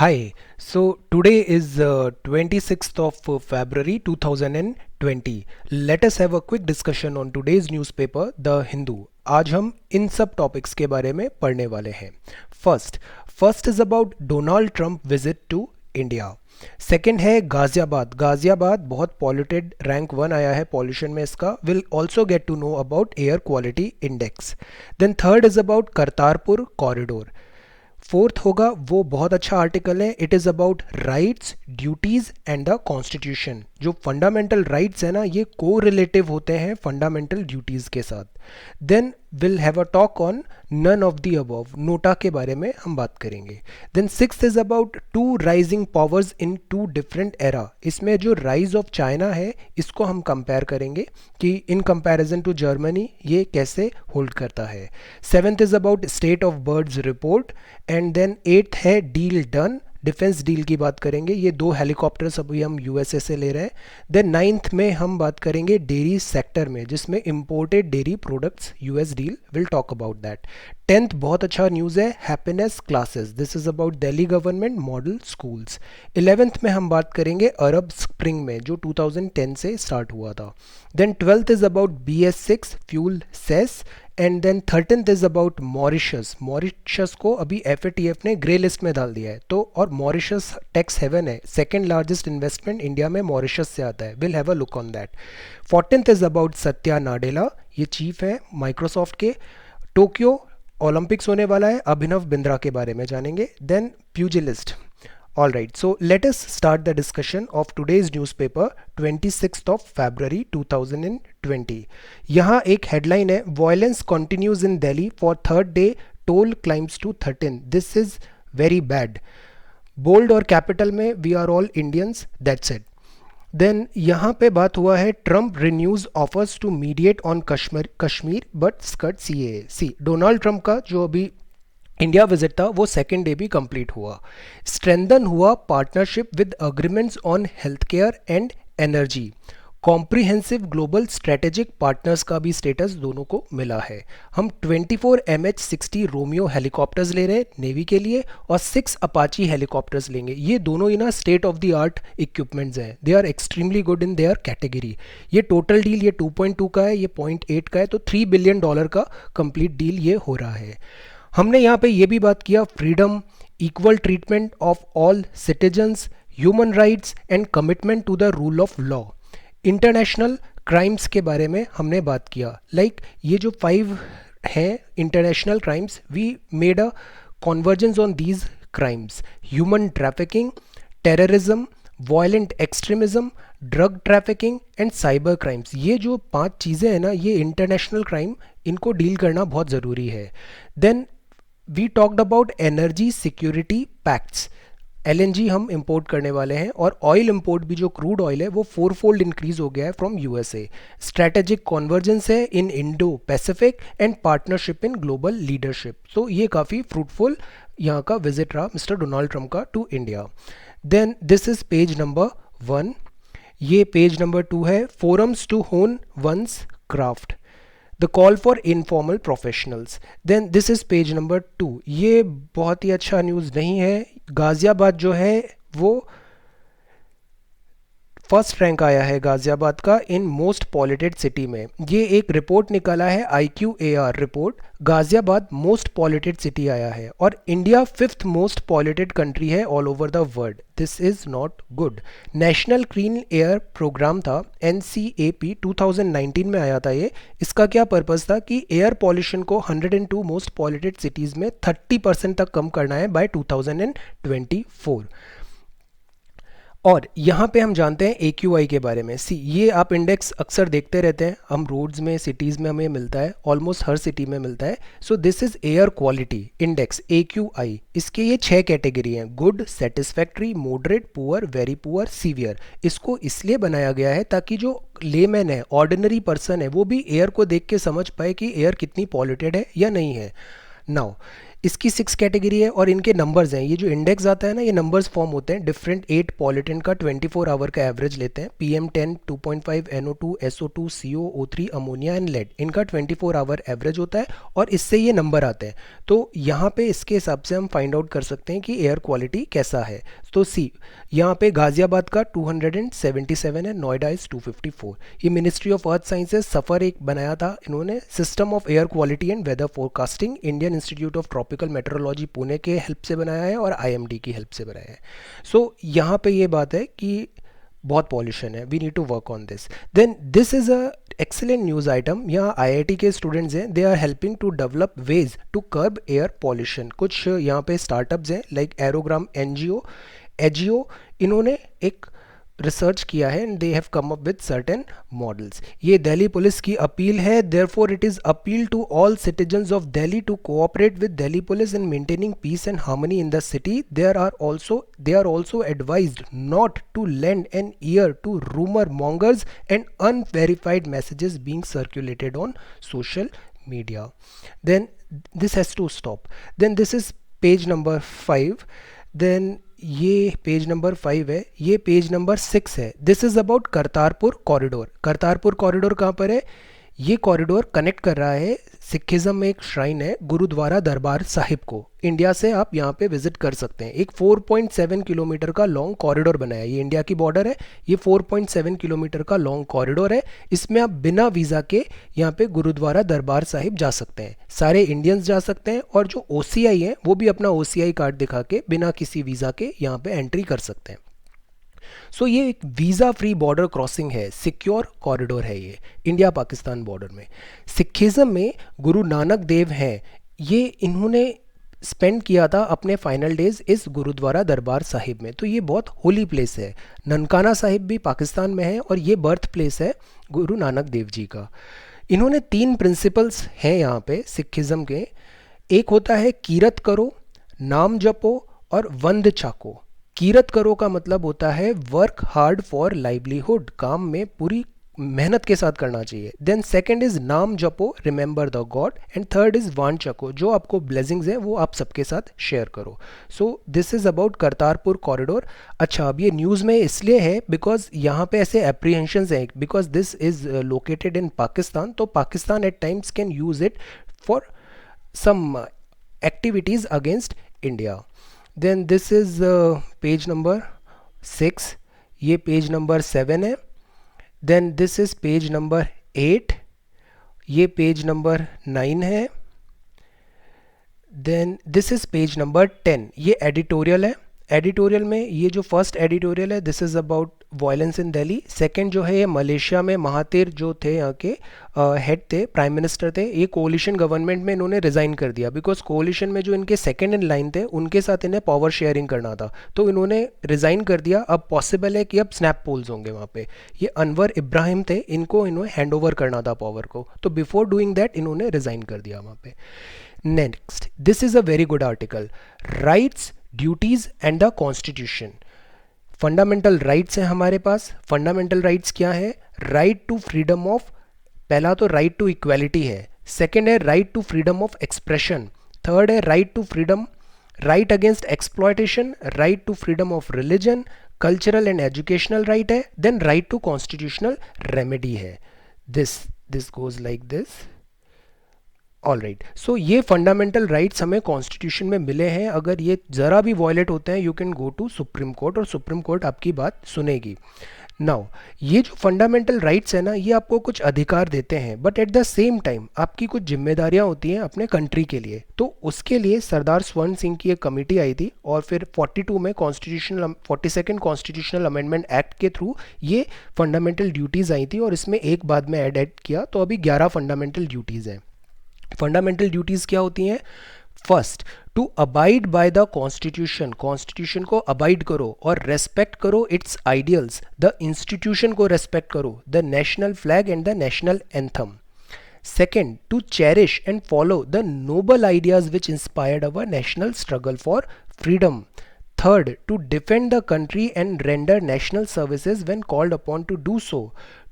Hi, so today is 26th of February 2020. Let us have a quick discussion on today's newspaper, The Hindu. आज हम इन सब topics के बारे में पढ़ने वाले हैं. First is about Donald Trump visit to India. Second है गाजियाबाद. गाजियाबाद बहुत पॉल्यूटेड, रैंक 1 आया है पॉल्यूशन में इसका. Will also get to know about air quality index. Then third is about Kartarpur corridor. Fourth होगा, वो बहुत अच्छा आर्टिकल है, it is about rights, duties and the constitution. जो फंडामेंटल राइट्स है ना, ये को रिलेटिव होते हैं फंडामेंटल ड्यूटीज़ के साथ. Then will have a talk on none of the above, NOTA के बारे में हम बात करेंगे. Then sixth is about two rising powers in two different era. इसमें जो राइज ऑफ चाइना है इसको हम कंपेयर करेंगे कि इन कंपैरिजन टू जर्मनी ये कैसे होल्ड करता है. Seventh is about state of birds report. And then eighth है डील डन, डिफेंस डील की बात करेंगे. ये 2 हेलीकॉप्टर्स अभी हम यूएसए से ले रहे हैं. देन नाइन्थ में हम बात करेंगे डेयरी सेक्टर में, जिसमें imported dairy products US deal, will talk about that. Tenth बहुत अच्छा न्यूज़ है, happiness classes, this is about Delhi government model schools. 11th में हम बात करेंगे अरब स्प्रिंग में, जो 2010 से स्टार्ट हुआ था. Then 12th is about BS6 fuel cess. And then 13th is about Mauritius. Mauritius को अभी FATF ने ग्रे लिस्ट में डाल दिया है, तो और मॉरिशस टैक्स हेवन है, सेकेंड लार्जेस्ट इन्वेस्टमेंट इंडिया में मॉरिशस से आता है. Will have a look on that. 14th is about Satya Nadella, ये चीफ है माइक्रोसॉफ्ट के. टोक्यो ओलंपिक्स होने वाला है, अभिनव बिंद्रा के बारे में जानेंगे. Then pugilist. All right, so let us start the discussion of today's newspaper 26th of February 2020. यहाँ एक headline है, Violence continues in Delhi for third day, toll climbs to 13. This is very bad. Bold और capital में we are all Indians, that's it. Then यहाँ पे बात हुआ है, Trump renews offers to mediate on Kashmir but skirt CAA. Donald Trump का जो अभी इंडिया विजिट था वो सेकेंड डे भी कंप्लीट हुआ. स्ट्रेंथन हुआ partnership with agreements on health care and energy. Comprehensive global strategic partners का भी स्टेटस दोनों को मिला है. हम 24 MH-60 रोमियो हेलीकॉप्टर्स ले रहे हैं नेवी के लिए और 6 अपाची हेलीकॉप्टर्स लेंगे. ये दोनों ही ना state of the art equipments हैं, they are extremely good in their category. ये टोटल डील ये 2.2 का है, ये 0.8 का है, तो $3 बिलियन का कंप्लीट डील ये हो रहा है. हमने यहाँ पे ये भी बात किया, freedom, equal treatment of all citizens, human rights and commitment to the rule of law. International crimes के बारे में हमने बात किया, ये जो 5 हैं international crimes, we made a convergence on these crimes: human trafficking, terrorism, violent extremism, drug trafficking and cyber crimes. ये जो 5 चीज़ें हैं ना, ये इंटरनेशनल क्राइम, इनको डील करना बहुत ज़रूरी है. Then we talked about energy security pacts. LNG हम इंपोर्ट करने वाले हैं और ऑयल इंपोर्ट भी, जो क्रूड ऑयल है वो 4-fold इंक्रीज हो गया है फ्रॉम USA. स्ट्रैटेजिक कॉन्वर्जेंस है in Indo Pacific and partnership in global leadership. तो ये काफ़ी फ्रूटफुल यहाँ का विजिट रहा मिस्टर डोनाल्ड ट्रंप का to India. Then this is page number 1. ये पेज नंबर 2 है, forums to hone one's craft, the call for informal professionals. Then this is page number 2. ये बहुत ही अच्छा न्यूज़ नहीं है. गाज़ियाबाद जो है वो फर्स्ट रैंक आया है गाज़ियाबाद का इन मोस्ट पॉल्यूटेड सिटी में. ये एक रिपोर्ट निकाला है, IQAR report. Ghaziabad most polluted city आया है और India 5th most polluted country है all over the world. This is not good. National clean air programme था, NCAP, 2019 में आया था ये. इसका क्या पर्पज़ था कि एयर पॉल्यूशन को 102 मोस्ट पॉल्यूटेड सिटीज़ में 30% तक कम करना है बाय 2024. और यहाँ पे हम जानते हैं AQI के बारे में. ये आप इंडेक्स अक्सर देखते रहते हैं, हम रोड्स में, सिटीज़ में हमें मिलता है, ऑलमोस्ट हर सिटी में मिलता है. So this is air quality index, AQI. इसके ये 6 कैटेगरी हैं: good, satisfactory, moderate, poor, very poor, severe. इसको इसलिए बनाया गया है ताकि जो लेमैन है, ऑर्डिनरी पर्सन है, वो भी एयर को देख के समझ पाए कि एयर कितनी पॉल्यूटेड है या नहीं है. नाउ इसकी 6 कैटेगरी है और इनके नंबर्स हैं। ये जो इंडेक्स आता है ना, ये नंबर्स फॉर्म होते हैं डिफरेंट 8 पॉलिटेंट का 24 आवर का एवरेज लेते हैं। PM10, 2.5, NO2, SO2, CO, O3, ammonia and lead, इनका 24 आवर एवरेज होता है और इससे ये नंबर आते हैं। तो यहाँ पे इसके हिसाब से हम फाइंड आउट कर सकते हैं कि एयर क्वालिटी कैसा है। तो सी यहाँ पे गाजियाबाद का 277 है, नोएडा इज 254। ये ministry of earth sciences SAFAR एक बनाया था इन्होंने, system of air quality and weather forecasting, Indian institute of tropical meteorology Pune के हेल्प से बनाया है और IMD की हेल्प से बनाया है। सो यहाँ पे ये बात है कि बहुत पॉल्यूशन है, we need to work on this. Then this is a excellent news item. यहाँ IIT के स्टूडेंट्स हैं, they are helping to develop ways to curb air pollution. कुछ यहाँ पे स्टार्टअप्स हैं लाइक एरोग्राम NGO, एजियो, इन्होंने एक रिसर्च किया है and they have come up with certain models. ये दिल्ली पुलिस की अपील है, therefore it is appeal to all citizens of Delhi to cooperate with Delhi police in maintaining peace and harmony in the city. They are also advised not to lend an ear to rumour mongers and unverified messages being circulated on social media. Then this has to stop. Then this is page number 5। Then ये page number 5 है, ये page number 6 है। This is about Kartarpur corridor. Kartarpur corridor कहाँ पर है? ये corridor connect कर रहा है, सिखिज़म में एक श्राइन है गुरुद्वारा दरबार साहिब को। इंडिया से आप यहाँ पे विजिट कर सकते हैं। एक 4.7 किलोमीटर का लॉन्ग कॉरिडोर बनाया है, ये इंडिया की बॉर्डर है, ये 4.7 किलोमीटर का लॉन्ग कॉरिडोर है। इसमें आप बिना वीज़ा के यहाँ पे गुरुद्वारा दरबार साहिब जा सकते हैं, सारे इंडियंस जा सकते हैं और जो OCI हैं वो भी अपना OCI कार्ड दिखा के बिना किसी वीज़ा के यहाँ पे एंट्री कर सकते हैं। सो ये एक वीज़ा फ्री बॉर्डर क्रॉसिंग है, सिक्योर कॉरिडोर है ये इंडिया पाकिस्तान बॉर्डर में। सिखिज़म में गुरु नानक देव हैं, ये इन्होंने स्पेंड किया था अपने फाइनल डेज इस गुरुद्वारा दरबार साहिब में। तो ये बहुत होली प्लेस है। ननकाना साहिब भी पाकिस्तान में है और ये बर्थ प्लेस है गुरु नानक देव जी का। इन्होंने 3 प्रिंसिपल्स हैं यहाँ पे सिखिज़म के। एक होता है कीरत करो, नाम जपो और वंद चाको। कीरत करो का मतलब होता है वर्क हार्ड फॉर लाइवलीहुड, काम में पूरी मेहनत के साथ करना चाहिए। देन सेकंड इज नाम जपो, remember the God. And third is वान चको, जो आपको ब्लेसिंग्स हैं वो आप सबके साथ शेयर करो। सो this is about Kartarpur corridor. अच्छा, अब ये न्यूज़ में इसलिए है बिकॉज यहाँ पे ऐसे एप्रीहेंशंस हैं, because this is located in Pakistan, तो Pakistan at times can use it for some activities against India. Then this is page number 6, ये पेज नंबर 7 है। Then this is page number 8, ये पेज नंबर 9 है। Then this is page number 10, ये editorial है। Editorial में ये जो first editorial है this is about violence in Delhi. Second जो है ये मलेशिया में महातिर जो थे यहाँ के हेड थे, प्राइम मिनिस्टर थे, ये कोलिशन गवर्नमेंट में इन्होंने रिज़ाइन कर दिया बिकॉज कोलिशन में जो इनके सेकंड इन लाइन थे उनके साथ इन्हें पावर शेयरिंग करना था, तो इन्होंने रिज़ाइन कर दिया। अब पॉसिबल है कि अब स्नैप पोल्स होंगे वहाँ पे। ये अनवर इब्राहिम थे, इनको इन्होंने हैंड ओवर करना था पावर को, तो बिफोर डूइंग दैट इन्होंने रिज़ाइन कर दिया वहाँ पे। Next, this is a very good article, rights, duties and the constitution. Fundamental rights हैं हमारे पास। फंडामेंटल राइट्स क्या है? राइट टू फ्रीडम ऑफ, पहला तो राइट टू इक्वालिटी है, सेकंड है right to freedom of expression, third है right to freedom, right against exploitation, right to freedom of religion, cultural and educational right है, then right to constitutional remedy है। This goes like this. All right, so ये fundamental rights हमें constitution में मिले हैं। अगर ये ज़रा भी वॉयलेट होते हैं you can go to supreme court और सुप्रीम कोर्ट आपकी बात सुनेगी। नाउ ये जो फंडामेंटल राइट्स है ना, ये आपको कुछ अधिकार देते हैं but at the same time आपकी कुछ जिम्मेदारियां होती हैं अपने कंट्री के लिए। तो उसके लिए सरदार स्वर्ण सिंह की एक कमेटी आई थी और फिर 42 में constitutional 42nd constitutional amendment act के थ्रू ये फंडामेंटल ड्यूटीज़ आई थी और इसमें एक बाद में ऐड किया, तो अभी 11 फंडामेंटल ड्यूटीज़ हैं। फंडामेंटल ड्यूटीज़ क्या होती हैं? First, to abide by the constitution, constitution को अबाइड करो और रेस्पेक्ट करो इट्स आइडियल्स, द इंस्टीट्यूशन को रेस्पेक्ट करो, the national flag and the national anthem. Second, to cherish and follow the noble ideas which inspired our national struggle for freedom. Third, to defend the country and render national services when called upon to do so.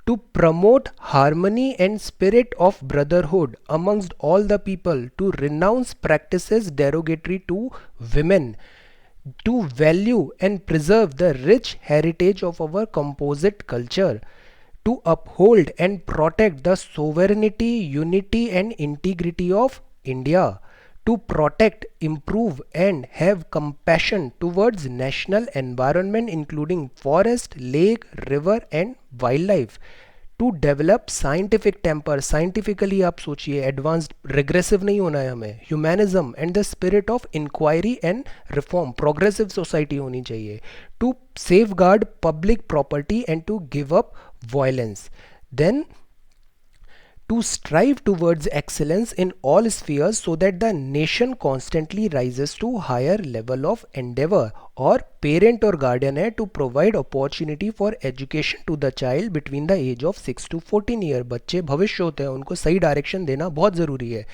to promote harmony and spirit of brotherhood amongst all the people, to renounce practices derogatory to women, to value and preserve the rich heritage of our composite culture, to uphold and protect the sovereignty, unity and integrity of India, to protect, improve and have compassion towards national environment including forest, lake, river and wildlife, to develop scientific temper, scientifically आप सोचिए, advanced, regressive नहीं होना है हमें, humanism and the spirit of inquiry and reform, progressive society होनी चाहिए, to safeguard public property and to give up violence, then to strive towards excellence in all spheres so that the nation constantly rises to higher level of endeavor, और parent और guardian है to provide opportunity for education to the child between the age of 6 to 14 year. बच्चे भविष्य होते हैं, उनको सही direction देना बहुत ज़रूरी है.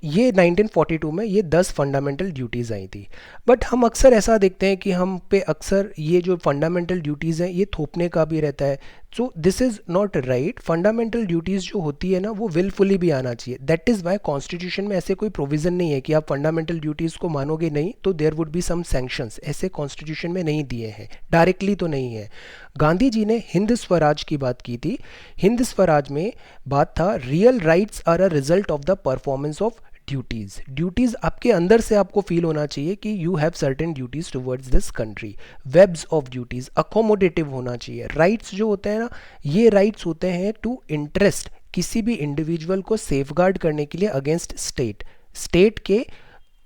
ये 1942 में ये 10 फंडामेंटल ड्यूटीज़ आई थी. बट हम अक्सर ऐसा देखते हैं कि हम पे अक्सर ये जो फंडामेंटल ड्यूटीज़ हैं ये थोपने का भी रहता है. So this is not right. Fundamental duties जो होती है ना वो विलफुली भी आना चाहिए. दैट इज़ वाई कॉन्स्टिट्यूशन में ऐसे कोई प्रोविज़न नहीं है कि आप फंडामेंटल ड्यूटीज़ को मानोगे नहीं तो there would be some sanctions. ऐसे कॉन्स्टिट्यूशन में नहीं दिए हैं, डायरेक्टली तो नहीं है. गांधी जी ने हिंद स्वराज की बात की थी. हिंद स्वराज में बात था real rights are a result of the performance of duties. Duties आपके अंदर से आपको फील होना चाहिए कि you have certain duties towards this country. Webs of duties accommodative होना चाहिए. राइट्स जो होते हैं ना, ये राइट्स होते हैं टू इंटरेस्ट, किसी भी इंडिविजुअल को सेफगार्ड करने के लिए अगेंस्ट स्टेट. स्टेट के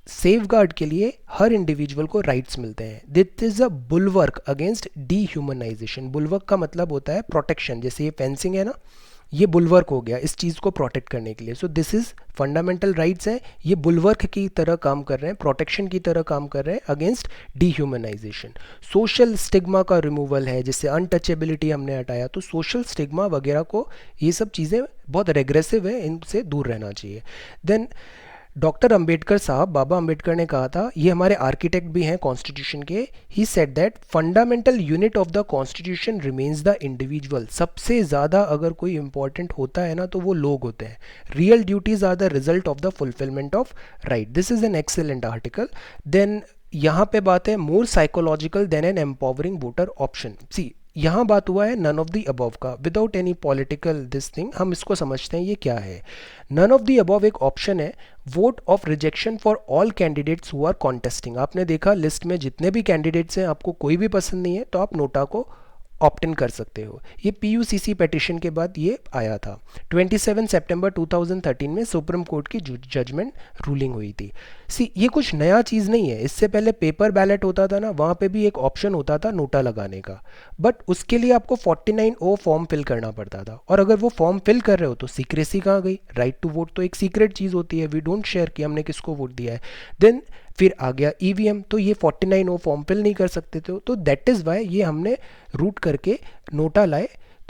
सेफ गार्ड के लिए हर इंडिविजुअल को राइट्स मिलते हैं. This is a bulwark against dehumanisation. Bulwark का मतलब होता है प्रोटेक्शन. जैसे ये फेंसिंग है ना, ये बुलवर्क हो गया इस चीज़ को प्रोटेक्ट करने के लिए. सो दिस इज फंडामेंटल राइट्स हैं, ये बुलवर्क की तरह काम कर रहे हैं, प्रोटेक्शन की तरह काम कर रहे हैं अगेंस्ट डीह्यूमनाइजेशन. सोशल स्टिग्मा का रिमूवल है, जिससे अनटचेबिलिटी हमने हटाया. तो सोशल स्टिग्मा वगैरह को, ये सब चीज़ें बहुत रेग्रेसिव है, इनसे दूर रहना चाहिए. देन डॉक्टर अंबेडकर साहब, बाबा अंबेडकर ने कहा था, ये हमारे आर्किटेक्ट भी हैं कॉन्स्टिट्यूशन के. ही said that fundamental unit of the constitution remains the individual. सबसे ज़्यादा अगर कोई इंपॉर्टेंट होता है ना तो वो लोग होते हैं. Real duties are the result of the fulfilment of right. This is an excellent article. Then यहाँ पे बात है more psychological than an empowering voter option. See यहाँ बात हुआ है नन ऑफ द अबव का, without any political this thing. हम इसको समझते हैं ये क्या है. नन ऑफ द अबव एक ऑप्शन है, vote of rejection for all candidates who are contesting. आपने देखा लिस्ट में जितने भी कैंडिडेट्स हैं, आपको कोई भी पसंद नहीं है तो आप नोटा को ऑप्ट इन कर सकते हो. ये पीयूसीसी पेटिशन के बाद ये आया था. 27 सितंबर 2013 में सुप्रीम कोर्ट की जजमेंट रूलिंग हुई थी. सी ये कुछ नया चीज़ नहीं है. इससे पहले पेपर बैलेट होता था ना, वहाँ पे भी एक ऑप्शन होता था नोटा लगाने का, बट उसके लिए आपको 49O फॉर्म फिल करना पड़ता था. और अगर वो फॉर्म फिल कर रहे हो तो सीक्रेसी कहाँ गई. राइट टू वोट तो एक सीक्रेट चीज़ होती है, वी डोंट शेयर कि हमने किसको वोट दिया है. देन फिर आ गया ईवीएम, तो ये 49O फॉर्म फिल नहीं कर सकते थे. तो दैट इज़ वाई ये हमने रूट करके नोटा लाए,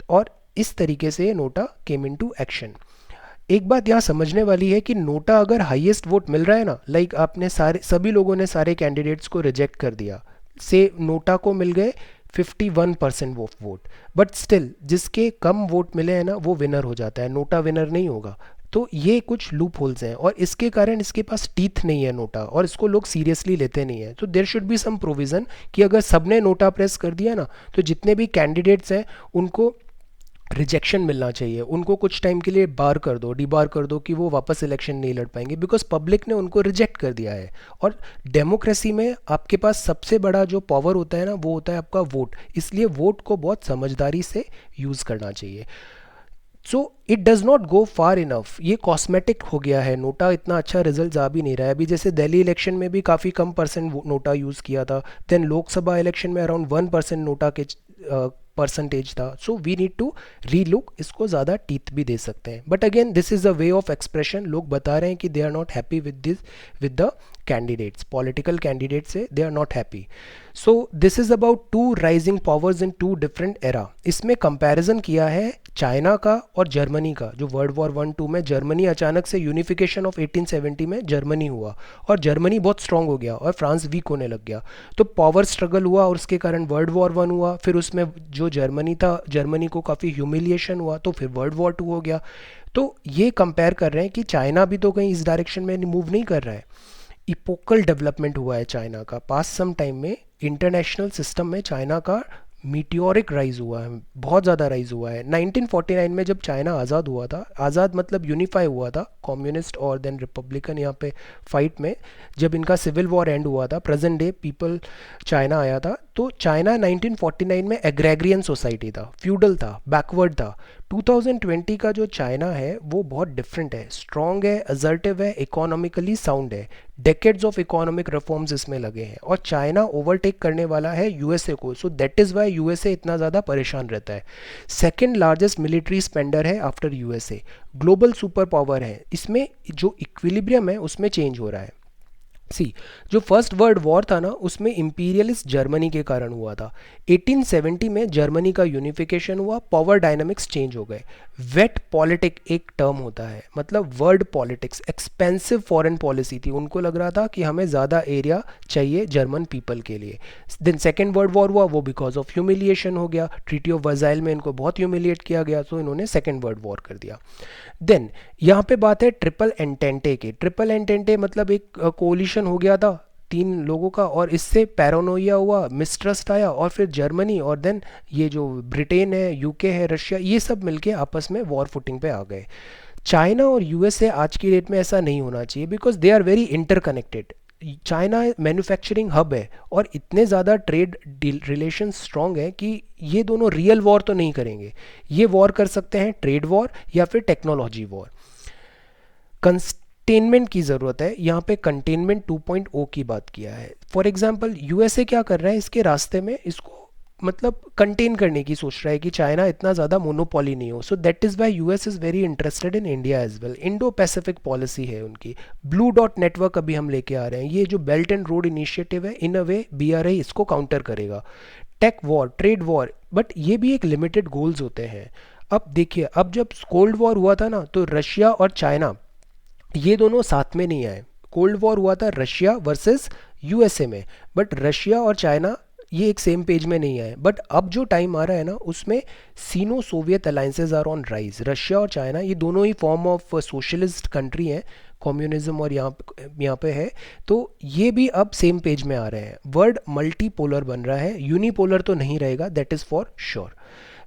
और इस तरीके से नोटा केम इनटू एक्शन. एक बात यहाँ समझने वाली है कि नोटा अगर हाईएस्ट वोट मिल रहा है ना, लाइक आपने सभी लोगों ने सारे कैंडिडेट्स को रिजेक्ट कर दिया, से नोटा को मिल गए 51% वोट, बट स्टिल जिसके कम वोट मिले हैं ना वो विनर हो जाता है, नोटा विनर नहीं होगा. तो ये कुछ लूप होल्स हैं, और इसके कारण इसके पास टीथ नहीं है नोटा, और इसको लोग सीरियसली लेते नहीं है. तो there should be some provision कि अगर सबने नोटा प्रेस कर दिया ना तो जितने भी कैंडिडेट्स हैं उनको रिजेक्शन मिलना चाहिए. उनको कुछ टाइम के लिए बार कर दो, डिबार कर दो, कि वो वापस इलेक्शन नहीं लड़ पाएंगे, बिकॉज पब्लिक ने उनको रिजेक्ट कर दिया है. और डेमोक्रेसी में आपके पास सबसे बड़ा जो पावर होता है ना वो होता है आपका वोट. इसलिए वोट को बहुत समझदारी से यूज़ करना चाहिए. So it does not go far enough. ये कॉस्मेटिक हो गया है, नोटा इतना अच्छा रिजल्ट आ भी नहीं रहा है. अभी जैसे दिल्ली इलेक्शन में भी काफ़ी कम परसेंट नोटा यूज़ किया था. देन लोकसभा इलेक्शन में अराउंड 1% नोटा के परसेंटेज था. So we need to relook, इसको ज़्यादा टीथ भी दे सकते हैं. But again this is a way of expression. लोग बता रहे हैं कि they are not happy with this, with the candidates, political candidate से they are not happy. So this is about two rising powers in two different era. इसमें comparison किया है China का और जर्मनी का. जो वर्ल्ड वॉर 1-2 में Germany अचानक से यूनिफिकेशन ऑफ 1870 में जर्मनी हुआ और जर्मनी बहुत स्ट्रांग हो गया और फ्रांस वीक होने लग गया. तो पावर स्ट्रगल हुआ और उसके कारण वर्ल्ड वॉर 1 हुआ. फिर उसमें जो जर्मनी था, जर्मनी को काफ़ी ह्यूमिलिएशन हुआ, तो फिर वर्ल्ड वॉर 2 हो गया. तो ये कंपेयर कर रहे हैं कि चाइना भी तो कहीं इस डायरेक्शन में मूव नहीं कर रहा है. इपोकल डेवलपमेंट हुआ है चाइना का. पास सम टाइम में इंटरनेशनल सिस्टम में चाइना का मीटियोरिक राइज हुआ है, बहुत ज़्यादा राइज हुआ है. 1949 में जब चाइना आज़ाद हुआ था, आज़ाद मतलब यूनिफाई हुआ था, कम्युनिस्ट और देन रिपब्लिकन यहाँ पे फाइट में, जब इनका सिविल वॉर एंड हुआ था, प्रेजेंट डे पीपल चाइना आया था. तो चाइना 1949 में एग्रेग्रियन सोसाइटी था, फ्यूडल था, बैकवर्ड था. 2020 का जो चाइना है वो बहुत डिफरेंट है, स्ट्रॉन्ग है, असर्टिव है, इकोनॉमिकली साउंड है. डेकेड्स ऑफ इकोनॉमिक रिफॉर्म्स इसमें लगे हैं और चाइना ओवरटेक करने वाला है यूएसए को. सो दैट इज़ वाई यूएसए इतना ज़्यादा परेशान रहता है. सेकेंड लार्जेस्ट मिलिट्री स्पेंडर है after USA. Global super power है. इसमें जो इक्विलिब्रियम है उसमें चेंज हो रहा है. सी, जो फर्स्ट वर्ल्ड वॉर था ना, उसमें इंपीरियलिस्ट जर्मनी के कारण हुआ था. 1870 में जर्मनी का यूनिफिकेशन हुआ, पावर डायनामिक्स चेंज हो गए. वेट पॉलिटिक एक टर्म होता है, मतलब world politics, expensive foreign policy थी. उनको लग रहा था कि हमें ज़्यादा एरिया चाहिए जर्मन पीपल के लिए. देन सेकेंड वर्ल्ड वॉर हुआ, वो बिकॉज ऑफ ह्यूमिलिएशन हो गया. ट्रीटी ऑफ वर्साइल में इनको बहुत ह्यूमिलिएट किया गया, तो इन्होंने सेकेंड वर्ल्ड वॉर कर दिया. देन यहाँ पे बात है ट्रिपल एंटेंटे की. ट्रिपल एंटेंटे मतलब एक कोलिशन हो गया था 3 लोगों का, और इससे पैरानोइया हुआ, मिसट्रस्ट आया, और फिर जर्मनी और देन ये जो ब्रिटेन है, यूके है, रशिया, ये सब मिलके आपस में वॉर फुटिंग पे आ गए. चाइना और यूएसए आज की डेट में ऐसा नहीं होना चाहिए, because they are very interconnected. China manufacturing hub है और इतने ज़्यादा ट्रेड रिलेशन स्ट्रॉन्ग है कि ये दोनों रियल वॉर तो नहीं करेंगे. ये वॉर कर सकते हैं ट्रेड वॉर या फिर टेक्नोलॉजी वॉर. कंटेनमेंट की ज़रूरत है. यहाँ पे कंटेनमेंट 2.0 की बात किया है. फॉर एग्जांपल यूएसए क्या कर रहा है, इसके रास्ते में इसको मतलब कंटेन करने की सोच रहा है कि चाइना इतना ज़्यादा मोनोपोली नहीं हो. So that is why US is very interested in India as well. Indo Pacific policy है उनकी. ब्लू डॉट नेटवर्क अभी हम लेके आ रहे हैं. ये जो बेल्ट एंड रोड इनिशिएटिव है, इन अ वे बीआरआई इसको काउंटर करेगा. Tech war, trade war, but ये भी एक लिमिटेड गोल्स होते हैं. अब देखिए, अब जब कोल्ड वॉर हुआ था ना, तो रशिया और चाइना ये दोनों साथ में नहीं आए. कोल्ड वॉर हुआ था रशिया वर्सेस यूएसए में, बट रशिया और चाइना ये एक सेम पेज में नहीं आए. बट अब जो टाइम आ रहा है ना, उसमें Sino Soviet alliances are on rise. Russia और चाइना ये दोनों ही फॉर्म ऑफ सोशलिस्ट कंट्री हैं, कम्युनिज्म और यहाँ पे है, तो ये भी अब सेम पेज में आ रहे हैं. वर्ल्ड मल्टीपोलर बन रहा है, यूनिपोलर तो नहीं रहेगा, that is for sure.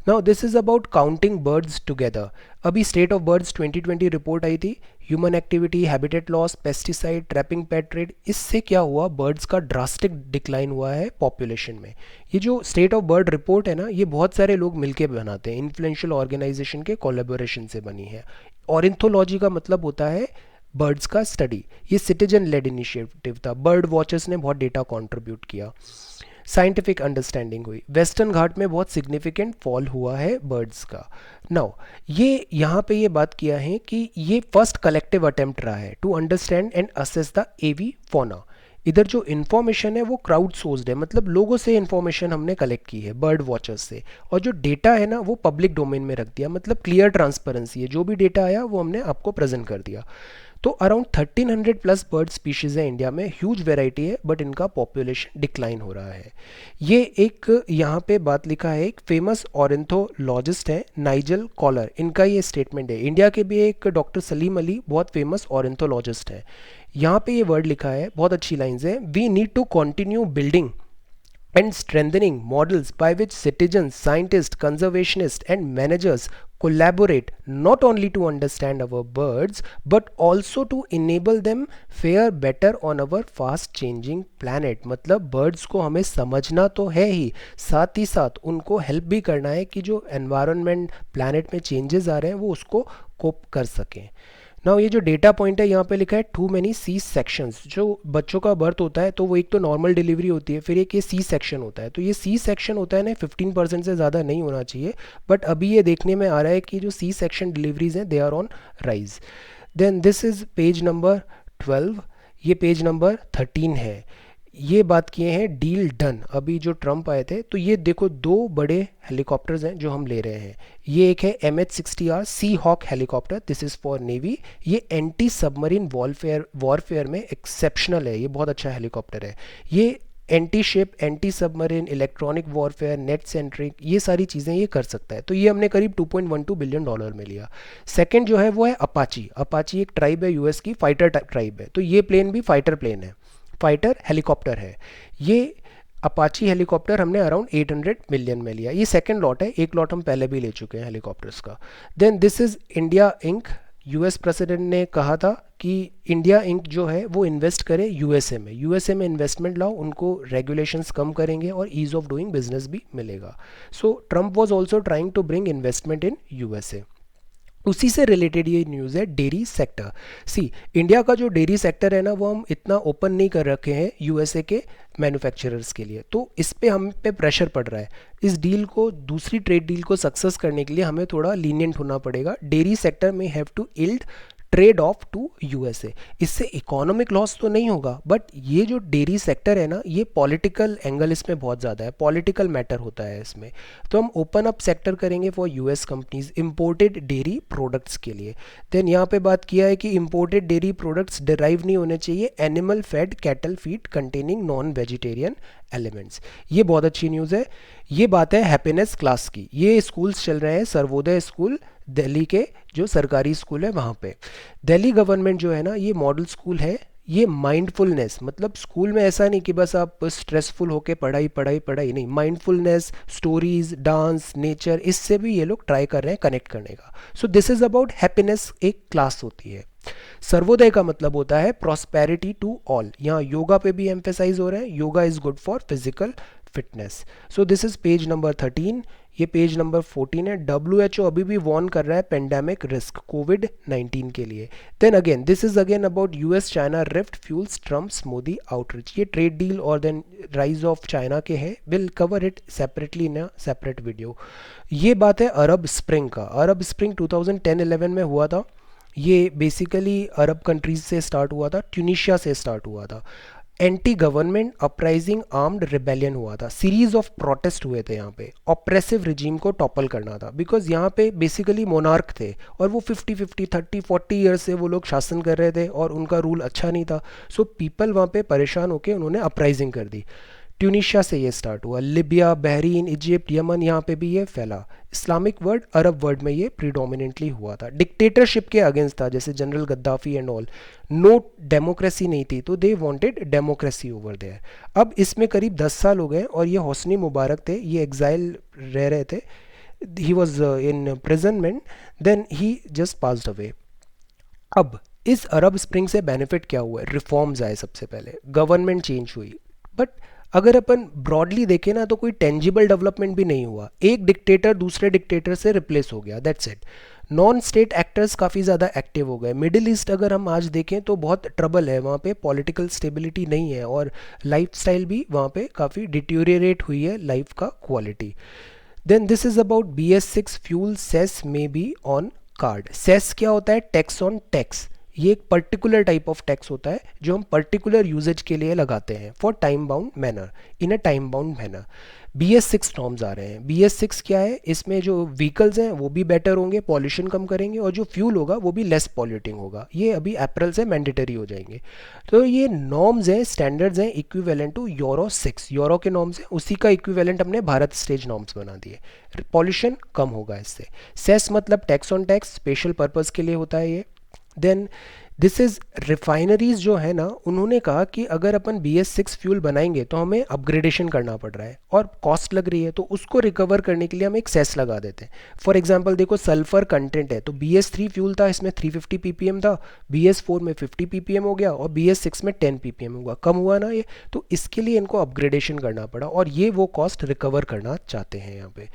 Now this is about counting birds together. अभी स्टेट ऑफ बर्ड्स 2020 रिपोर्ट आई थी. Human activity, habitat loss, pesticide, trapping, pet trade, इससे क्या हुआ, बर्ड्स का ड्रास्टिक डिक्लाइन हुआ है पॉपुलेशन में. ये जो स्टेट ऑफ बर्ड रिपोर्ट है ना, ये बहुत सारे लोग मिलके बनाते हैं, इन्फ्लुएंशियल ऑर्गेनाइजेशन के कोलैबोरेशन से बनी है. ऑर्निथोलॉजी का मतलब होता है बर्ड्स का स्टडी. ये सिटीजन लेड इनिशिएटिव था. बर्ड वॉचर्स ने बहुत डेटा कंट्रीब्यूट किया. साइंटिफिक अंडरस्टैंडिंग हुई. वेस्टर्न घाट में बहुत सिग्निफिकेंट फॉल हुआ है बर्ड्स का. नाउ ये यहाँ पे ये बात किया है कि ये फर्स्ट कलेक्टिव अटेम्प्ट रहा है to understand and assess the avifauna. इधर जो इन्फॉर्मेशन है वो क्राउड सोर्स्ड है, मतलब लोगों से इन्फॉर्मेशन हमने कलेक्ट की है, बर्ड वॉचर्स से, और जो डेटा है ना वो पब्लिक डोमेन में रख दिया, मतलब क्लियर ट्रांसपेरेंसी है. जो भी डेटा आया वो हमने आपको प्रेजेंट कर दिया. तो अराउंड 1300 प्लस बर्ड स्पीशीज़ है इंडिया में. ह्यूज वेराइटी है, बट इनका पॉपुलेशन डिक्लाइन हो रहा है. ये एक यहाँ पे बात लिखा है, एक फेमस ऑरेंथोलॉजिस्ट है नाइजल कॉलर, इनका ये स्टेटमेंट है. इंडिया के भी एक डॉक्टर सलीम अली बहुत फेमस ऑरेंथोलॉजिस्ट है. यहाँ पे ये वर्ड लिखा है, बहुत अच्छी लाइन्स है. We need to continue building and strengthening models by which citizens, scientists, conservationists and managers collaborate not only to understand our birds but also to enable them fare better on our fast changing planet. मतलब birds को हमें समझना तो है ही, साथ ही साथ उनको help भी करना है कि जो environment planet में changes आ रहे हैं वो उसको कोप कर सकें. नाउ ये जो डेटा पॉइंट है यहाँ पे लिखा है टू मैनी सी सेक्शंस. जो बच्चों का बर्थ होता है तो वो एक तो नॉर्मल डिलीवरी होती है, फिर एक ये सी सेक्शन होता है. तो ये सी सेक्शन होता है ना, 15% से ज़्यादा नहीं होना चाहिए, बट अभी ये देखने में आ रहा है कि जो सी सेक्शन डिलीवरीज हैं they are on rise. Then this is page number 12. ये पेज नंबर 13 है। ये बात किए हैं डील डन, अभी जो ट्रम्प आए थे। तो ये देखो दो बड़े हेलीकॉप्टर्स हैं जो हम ले रहे हैं। ये एक है MH-60R sea hawk helicopter, this is for navy. ये एंटी सबमरीन वॉरफेयर में एक्सेप्शनल है, ये बहुत अच्छा हेलीकॉप्टर है। ये anti ship, anti submarine, electronic warfare, net centric, ये सारी चीज़ें ये कर सकता है। तो ये हमने करीब $2.12 बिलियन में लिया। सेकंड जो है वो है अपाची। अपाची एक ट्राइब है यूएस की, फाइटर ट्राइब है। तो ये प्लेन भी फाइटर प्लेन है, फाइटर हेलीकॉप्टर है। ये अपाची हेलीकॉप्टर हमने अराउंड 800 मिलियन में लिया। ये सेकंड लॉट है, एक लॉट हम पहले भी ले चुके हैं हेलीकॉप्टर्स का। Then this is India Inc. US president ने कहा था कि इंडिया इंक जो है वो इन्वेस्ट करे यूएसए में। यूएसए में इन्वेस्टमेंट लाओ, उनको रेगुलेशंस कम करेंगे और ईज ऑफ डूइंग बिजनेस भी मिलेगा। So Trump was also trying to bring investment in USA. उसी से रिलेटेड ये न्यूज़ है डेयरी सेक्टर। सी, इंडिया का जो डेयरी सेक्टर है ना, वो हम इतना ओपन नहीं कर रखे हैं यूएसए के मैन्युफैक्चरर्स के लिए, तो इस पे हम पे प्रेशर पड़ रहा है। इस डील को, दूसरी ट्रेड डील को सक्सेस करने के लिए हमें थोड़ा लीनियंट होना पड़ेगा। डेयरी सेक्टर में have to yield trade off to USA. इससे इकोनॉमिक लॉस तो नहीं होगा, बट ये जो डेयरी सेक्टर है ना, ये पॉलिटिकल एंगल इसमें बहुत ज़्यादा है, पॉलिटिकल मैटर होता है इसमें। तो हम ओपन अप सेक्टर करेंगे for US companies imported dairy products के लिए। देन यहाँ पे बात किया है कि इंपोर्टेड डेयरी प्रोडक्ट्स डिराइव नहीं होने चाहिए animal fed cattle feed containing non vegetarian elements. ये बहुत अच्छी न्यूज़ है। ये बात है हैप्पीनेस क्लास की। ये स्कूल्स चल रहे हैं, सर्वोदय स्कूल दिल्ली के जो सरकारी स्कूल है वहाँ पे। दिल्ली गवर्नमेंट जो है ना, ये मॉडल स्कूल है। ये माइंडफुलनेस, मतलब स्कूल में ऐसा नहीं कि बस आप स्ट्रेसफुल होके पढ़ाई पढ़ाई पढ़ाई, नहीं, माइंडफुलनेस, स्टोरीज, डांस, नेचर, इससे भी ये लोग ट्राई कर रहे हैं कनेक्ट करने का। सो दिस इज अबाउट हैप्पीनेस, एक क्लास होती है। सर्वोदय का मतलब होता है प्रॉस्पेरिटी टू ऑल। यहाँ योगा पे भी एम्फेसाइज हो रहा है, yoga is good for physical fitness. So this is page number 13। ये पेज नंबर 14 है। WHO अभी भी वार्न कर रहा है पेंडेमिक रिस्क कोविड-19 के लिए। Then again this is again about US China rift fuels Trump's Modi outreach. ये ट्रेड डील और देन राइज ऑफ चाइना के है, will cover it separately in a separate video. ये बात है अरब स्प्रिंग का। अरब स्प्रिंग 2010-11 में हुआ था। ये बेसिकली अरब कंट्रीज से स्टार्ट हुआ था, ट्यूनीशिया से स्टार्ट हुआ था। Anti government uprising armed rebellion हुआ था, सीरीज ऑफ प्रोटेस्ट हुए थे यहाँ पे। ऑप्रेसिव रिजीम को टॉपल करना था, बिकॉज यहाँ पे बेसिकली मोनार्क थे और वो 50-50, 30-40 ईयर्स से वो लोग शासन कर रहे थे और उनका रूल अच्छा नहीं था। सो पीपल वहाँ पे परेशान होकर उन्होंने अपराइजिंग कर दी। ट्यूनीशिया से ये स्टार्ट हुआ, लिबिया, बहरीन, इजिप्ट, यमन, यहाँ पे भी ये फैला। इस्लामिक वर्ल्ड, अरब वर्ल्ड में ये प्रीडोमिनेंटली हुआ था। डिक्टेटरशिप के अगेंस्ट था, जैसे general Gaddafi and all. No democracy नहीं थी, तो they wanted democracy over there. अब इसमें करीब 10 साल हो गए और ये होस्नी मुबारक थे, ये एग्जाइल रह रहे थे। He was in imprisonment, then he just passed away. अब इस अरब स्प्रिंग से बेनिफिट क्या हुआ है? रिफॉर्म्स आए, सबसे पहले गवर्नमेंट चेंज हुई, बट अगर अपन ब्रॉडली देखें ना, तो कोई टेंजिबल डेवलपमेंट भी नहीं हुआ। एक डिक्टेटर दूसरे डिक्टेटर से रिप्लेस हो गया, that's it. Non state actors काफ़ी ज़्यादा एक्टिव हो गए। मिडिल ईस्ट अगर हम आज देखें तो बहुत ट्रबल है वहाँ पे, पॉलिटिकल स्टेबिलिटी नहीं है और लाइफस्टाइल भी वहाँ पे काफ़ी डिट्यूरिएट हुई है, लाइफ का quality. Then this is about BS6 fuel cess में बी ऑन कार्ड। सेस क्या होता है? Tax on tax. ये एक पर्टिकुलर टाइप ऑफ टैक्स होता है जो हम पर्टिकुलर यूजेज के लिए लगाते हैं for time bound manner, in a time bound manner. BS6 norms आ रहे हैं। BS6 क्या है? इसमें जो व्हीकल्स हैं वो भी बेटर होंगे, पॉल्यूशन कम करेंगे, और जो फ्यूल होगा वो भी लेस पॉल्यूटिंग होगा। ये अभी अप्रैल से मैंडेटरी हो जाएंगे। तो ये नॉर्म्स हैं, स्टैंडर्ड्स हैं, इक्विवेलेंट टू यूरो 6। यूरो के नॉर्म्स हैं, उसी का इक्विवेलेंट हमने भारत स्टेज नॉर्म्स बना दिए। पॉल्यूशन कम होगा इससे। सेस मतलब tax on tax, special purpose के लिए होता है ये। देन दिस इज़ रिफाइनरीज जो है ना, उन्होंने कहा कि अगर अपन BS6 फ्यूल बनाएंगे तो हमें अपग्रेडेशन करना पड़ रहा है और कॉस्ट लग रही है, तो उसको रिकवर करने के लिए हम एक सेस लगा देते हैं। फॉर एग्जांपल देखो, सल्फर कंटेंट है तो BS3 फ्यूल था, इसमें 350 ppm था, BS4 में 50 ppm हो गया और BS6 में 10 ppm होगा, कम हुआ ना ये। तो इसके लिए इनको अपग्रेडेशन करना पड़ा और ये वो कॉस्ट रिकवर करना चाहते हैं यहाँ पे।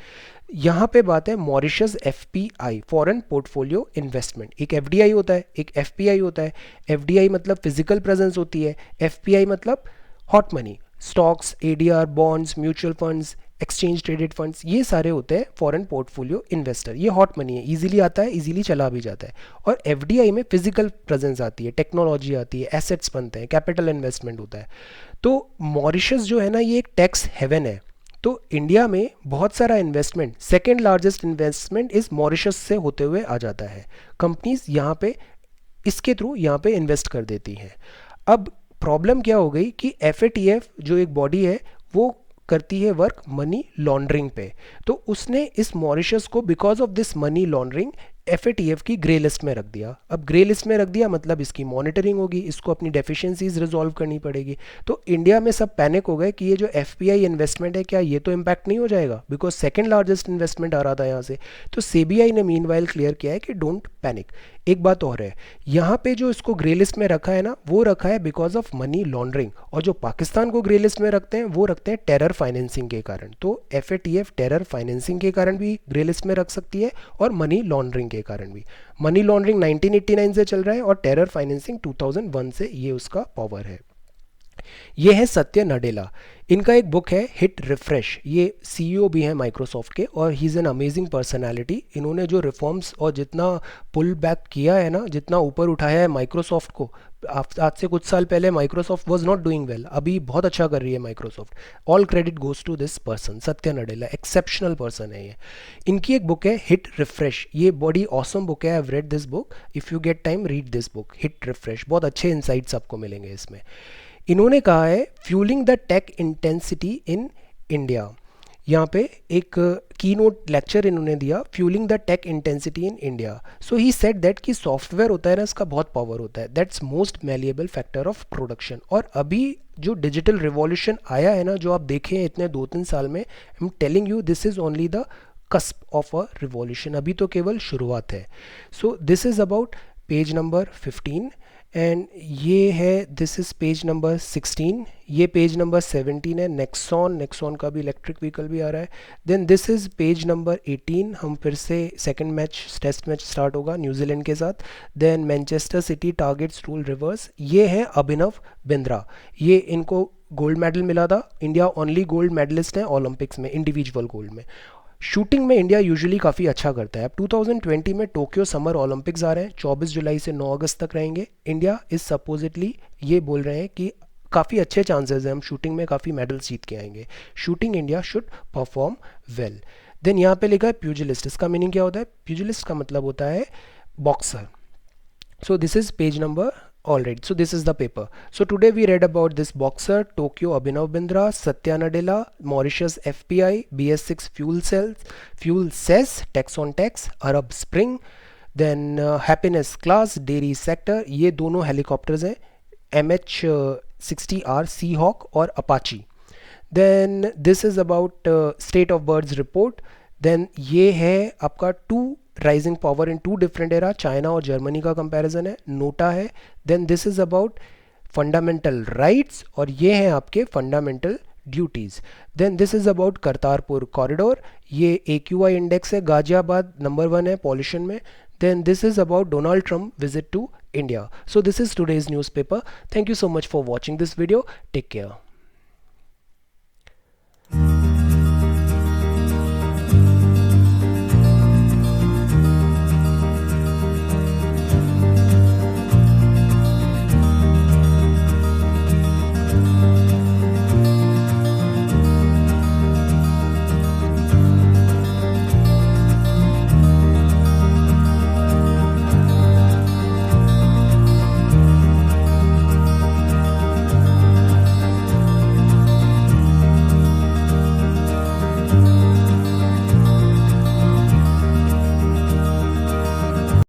यहाँ पे बात है Mauritius FPI, foreign portfolio investment. एक FDI होता है, एक FPI होता है। FDI मतलब फिजिकल प्रेजेंस होती है, FPI मतलब hot money, stocks, ADR, bonds, mutual funds, exchange exchange traded funds, ये सारे होते हैं फॉरेन पोर्टफोलियो इन्वेस्टर। ये हॉट मनी है, इजीली आता है, इजीली चला भी जाता है। और एफडीआई में फिजिकल प्रेजेंस आती है, टेक्नोलॉजी आती है, एसेट्स बनते हैं, कैपिटल इन्वेस्टमेंट होता है। तो मॉरिशस जो है ना, ये एक टैक्स हेवन है। तो इंडिया में बहुत सारा इन्वेस्टमेंट, सेकेंड लार्जेस्ट इन्वेस्टमेंट इस मॉरिशस से होते हुए आ जाता है। कंपनीज यहाँ पे इसके थ्रू यहाँ पे इन्वेस्ट कर देती हैं। अब प्रॉब्लम क्या हो गई कि एफएटीएफ जो एक बॉडी है वो करती है वर्क मनी लॉन्ड्रिंग पे। तो उसने इस मॉरिशस को because of this money laundering FATF की ग्रे लिस्ट में रख दिया। अब ग्रे लिस्ट में रख दिया मतलब इसकी मॉनिटरिंग होगी, इसको अपनी डेफिशिएंसीज रिजॉल्व करनी पड़ेगी। तो इंडिया में सब पैनिक हो गए कि ये जो एफपीआई इन्वेस्टमेंट है क्या ये तो इम्पैक्ट नहीं हो जाएगा, बिकॉज सेकंड लार्जेस्ट इन्वेस्टमेंट आ रहा था यहाँ से। तो सीबीआई ने मीनवाइल क्लियर किया है कि डोंट पैनिक। एक बात और है, यहाँ पे जो इसको ग्रे लिस्ट में रखा है ना, वो रखा है बिकॉज ऑफ मनी लॉन्ड्रिंग, और जो पाकिस्तान को ग्रे लिस्ट में रखते हैं वो रखते हैं टेरर फाइनेंसिंग के कारण। तो एफएटीएफ टेरर फाइनेंसिंग के कारण भी ग्रे लिस्ट में रख सकती है और मनी लॉन्ड्रिंग के कारण भी। मनी लॉन्ड्रिंग 1989 से चल रहा है और टेरर फाइनेंसिंग 2001 से ये उसका पावर है। ये है सत्य नडेला, इनका एक बुक है हिट रिफ्रेश। ये सीईओ भी हैं माइक्रोसॉफ्ट के और he is an amazing personality. इन्होंने जो रिफॉर्म्स और जितना पुल बैक किया है ना, जितना ऊपर उठाया है माइक्रोसॉफ्ट को, आज से कुछ साल पहले Microsoft was not doing well, अभी बहुत अच्छा कर रही है Microsoft. All credit goes to this person, Satya Nadella, exceptional person है ये। इनकी एक बुक है हिट रिफ्रेश, ये बड़ी ऑसम बुक है। I have read this book, if you get time read this book hit refresh, बहुत अच्छे इंसाइट्स आपको मिलेंगे इसमें। इन्होंने कहा है fuelling the tech intensity in India. यहाँ पे एक की नोट लेक्चर इन्होंने दिया, fuelling the tech intensity in India. So he said that कि सॉफ्टवेयर होता है ना, इसका बहुत पावर होता है, that's most malleable factor of production. और अभी जो डिजिटल रिवॉल्यूशन आया है ना, जो आप देखें इतने 2-3 साल में, I am telling you this is only the cusp of a revolution, अभी तो केवल शुरुआत है। So this is about page number 15 and ये है, दिस इज़ पेज नंबर 16, ये पेज नंबर 17 है, नेक्सॉन का भी इलेक्ट्रिक व्हीकल भी आ रहा है। Then this is page number 18, हम फिर से second match test match start होगा न्यूजीलैंड के साथ। Then Manchester City targets rule reverse, ये है अभिनव बिंद्रा, ये इनको गोल्ड मेडल मिला था, इंडिया ओनली गोल्ड मेडलिस्ट है ओलंपिक्स में इंडिविजुअल गोल्ड में। शूटिंग में इंडिया यूजुअली काफ़ी अच्छा करता है। अब 2020 में टोक्यो समर ओलंपिक्स आ रहे हैं, 24 जुलाई से 9 अगस्त तक रहेंगे। इंडिया इज सपोजिटली ये बोल रहे हैं कि काफ़ी अच्छे चांसेस हैं, हम शूटिंग में काफ़ी मेडल्स जीत के आएंगे। Shooting India should perform well. Then यहाँ पे लिखा है प्यूजिलिस्ट, इसका मीनिंग क्या होता है? प्यूजिलिस्ट का मतलब होता है boxer. So this is page number. Alright, so this is the paper. So today we read about this boxer, Tokyo Abhinav Bindra, Satya Nadella, Mauritius FPI, BS6 fuel cells, tax on tax, Arab Spring, then Happiness Class, Dairy Sector, ये दोनों helicopters हैं, MH60R Seahawk और Apache. Then this is about state of birds report. Then ये है आपका two rising power in two different era, China और Germany का comparison है, नोटा है। Then this is about fundamental rights और ये हैं आपके fundamental duties. Then this is about Kartarpur corridor, ये AQI इंडेक्स है, गाजियाबाद नंबर 1 है पॉल्यूशन में। Then this is about Donald Trump visit to India. So this is today's newspaper. Thank you so much for watching this video, take care.